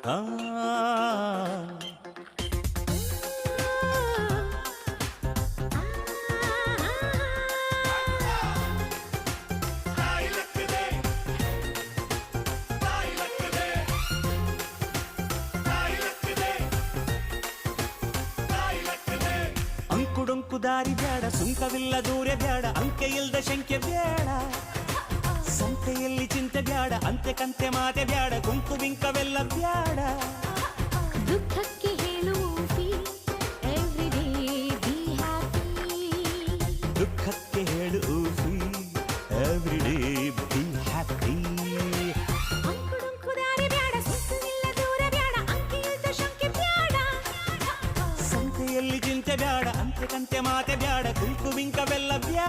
ಆ ಅಂಕುಡೊಂಕು ದಾರಿ ಬ್ಯಾಡ, ಸುಂಕವಿಲ್ಲ ದೂರ ಬ್ಯಾಡ, ಅಂಕೆ ಇಲ್ದ ಶಂಕೆ ಬ್ಯಾಡ, ಸಂತೆಯಲ್ಲಿ ಚಿಂತೆ ಬ್ಯಾಡ, ಅಂತೆ ಕಂತೆ ಮಾತೆ ಬ್ಯಾಡ, ಕುಂಕು ಬಿಂಕವೆಲ್ಲ ಬ್ಯಾಡ. ದುಃಖಕ್ಕೆ ಹೇಳು ಎವ್ರಿ ಡೇ ಬಿ ಹ್ಯಾಪಿ, ದುಃಖಕ್ಕೆ ಹೇಳು ಎವ್ರಿ ಡೇ ಬಿ ಹ್ಯಾಪಿ. ಅಂಕುಡೊಂಕು ದಾರಿ ಬ್ಯಾಡ, ಸುಂಕವಿಲ್ಲ ದೂರ ಬ್ಯಾಡ, ಅಂಕೆ ಇಲ್ದ ಶಂಕೆ ಬ್ಯಾಡ, ಸಂತೆಯಲ್ಲಿ ಚಿಂತೆ ಬ್ಯಾಡ, ಅಂತೆ ಕಂತೆ ಮಾತೆ ಬ್ಯಾಡ, ಕುಂಕು ಬಿಂಕವೆಲ್ಲ ಬ್ಯಾಡ.